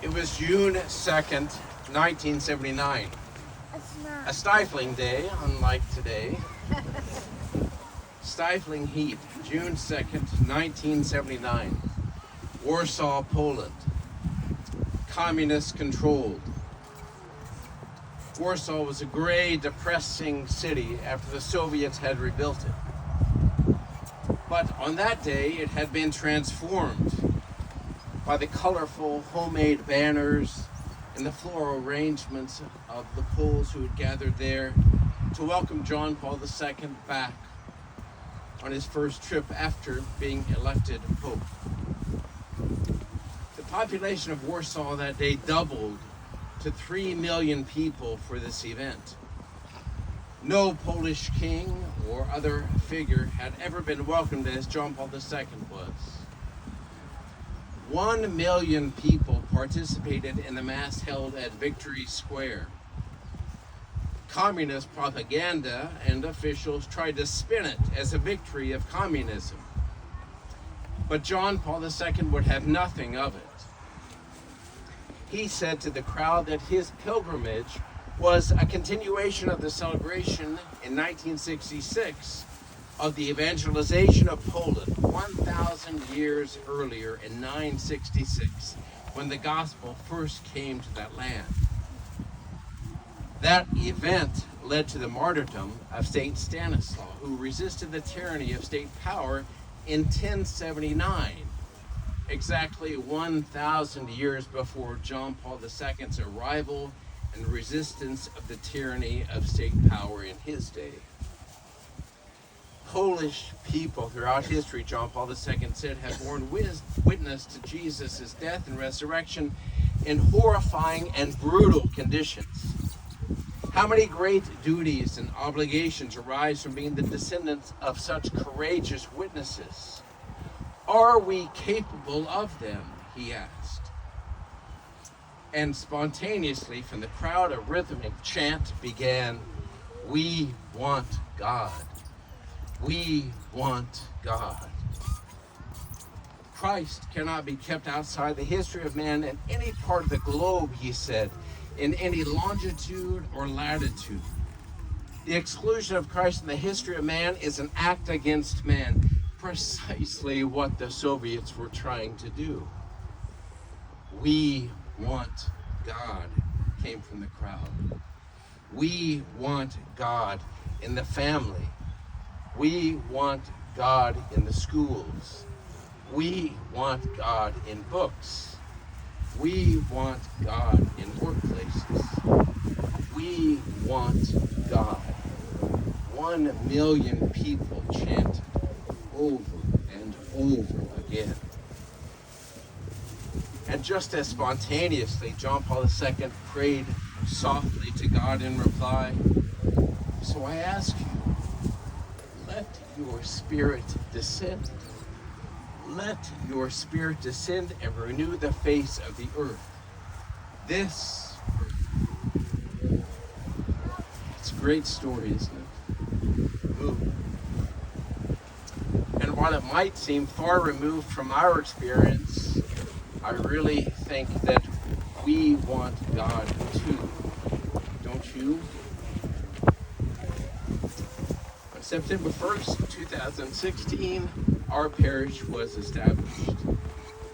It was June 2nd, 1979. A stifling day, unlike today. Stifling heat, June 2nd, 1979. Warsaw, Poland. Communist controlled. Warsaw was a gray, depressing city after the Soviets had rebuilt it. But on that day, it had been transformed by the colorful homemade banners and the floral arrangements of the Poles who had gathered there to welcome John Paul II back on his first trip after being elected Pope. The population of Warsaw that day doubled to 3 million people for this event. No Polish king or other figure had ever been welcomed as John Paul II was. 1 million people participated in the mass held at Victory Square. Communist propaganda and officials tried to spin it as a victory of communism. But John Paul II would have nothing of it. He said to the crowd that his pilgrimage was a continuation of the celebration in 1966 of the evangelization of Poland 1,000 years earlier in 966, when the gospel first came to that land. That event led to the martyrdom of Saint Stanislaus, who resisted the tyranny of state power in 1079, exactly 1,000 years before John Paul II's arrival and resistance of the tyranny of state power in his day. Polish people throughout history, John Paul II said, have borne witness to Jesus' death and resurrection in horrifying and brutal conditions. How many great duties and obligations arise from being the descendants of such courageous witnesses? Are we capable of them? He asked. And spontaneously from the crowd a rhythmic chant began, "We want God. We want God." Christ cannot be kept outside the history of man in any part of the globe, he said, in any longitude or latitude. The exclusion of Christ in the history of man is an act against man, precisely what the Soviets were trying to do. We want God came from the crowd. We want God in the family. We want God in the schools. We want God in books. We want God in workplaces. We want God. 1 million people chanted over and over again. And just as spontaneously, John Paul II prayed softly to God in reply, "So I ask you, let your Spirit descend. Let your Spirit descend and renew the face of the earth. This earth." It's a great story, isn't it? Ooh. And while it might seem far removed from our experience, I really think that we want God too. Don't you? On September 1st, 2016, our parish was established.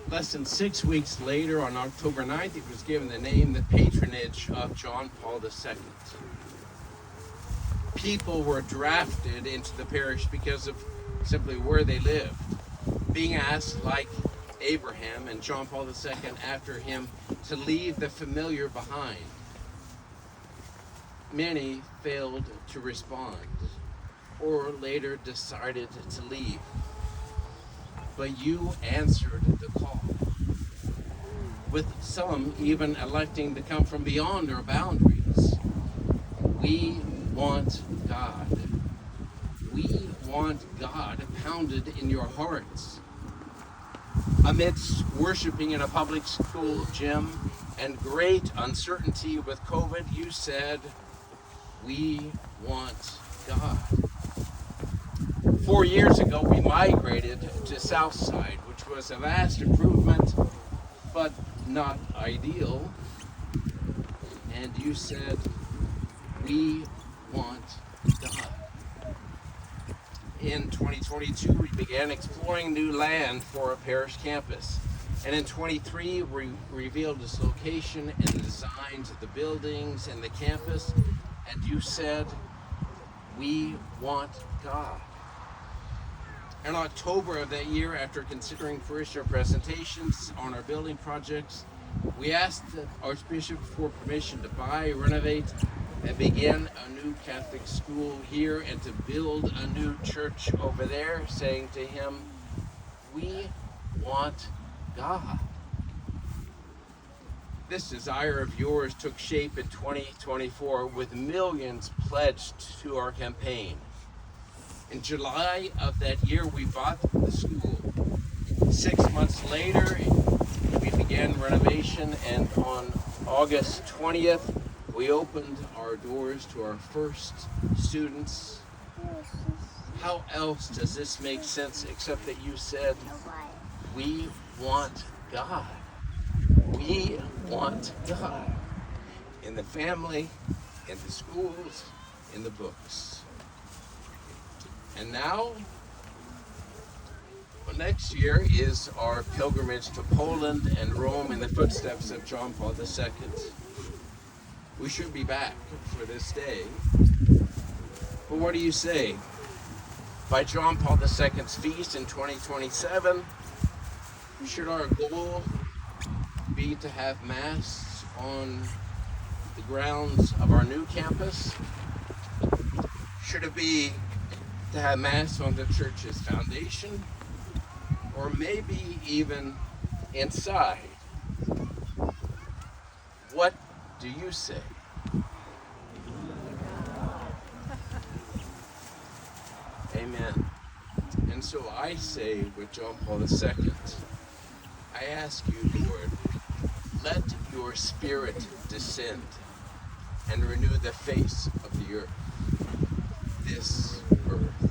Less than 6 weeks later, on October 9th, it was given the name, the patronage of John Paul II. People were drafted into the parish because of simply where they lived, being asked, like Abraham and John Paul II after him, to leave the familiar behind. Many failed to respond, or later decided to leave. But you answered the call, with some even electing to come from beyond our boundaries. We want God. We want God pounded in your hearts. Amidst worshiping in a public school gym and great uncertainty with COVID, you said, "We want God." 4 years ago, we migrated to Southside, which was a vast improvement, but not ideal. And you said, we want God. In 2022, we began exploring new land for a parish campus. And in 23, we revealed its location and the designs of the buildings and the campus. And you said, we want God. In October of that year, after considering parishioner presentations on our building projects, we asked the Archbishop for permission to buy, renovate, and begin a new Catholic school here and to build a new church over there, saying to him, we want God. This desire of yours took shape in 2024 with millions pledged to our campaign. In July of that year, we bought the school. 6 months later, we began renovation, and on August 20th, we opened our doors to our first students. How else does this make sense except that you said, we want God. We want God. In the family, in the schools, in the books. And now, next year is our pilgrimage to Poland and Rome in the footsteps of John Paul II. We should be back for this day. But what do you say? By John Paul II's feast in 2027, should our goal be to have Mass on the grounds of our new campus? Should it be to have Mass on the church's foundation? Or maybe even inside? What do you say? Amen. And so I say with John Paul II, I ask you, Lord, let your Spirit descend and renew the face of the earth, this earth.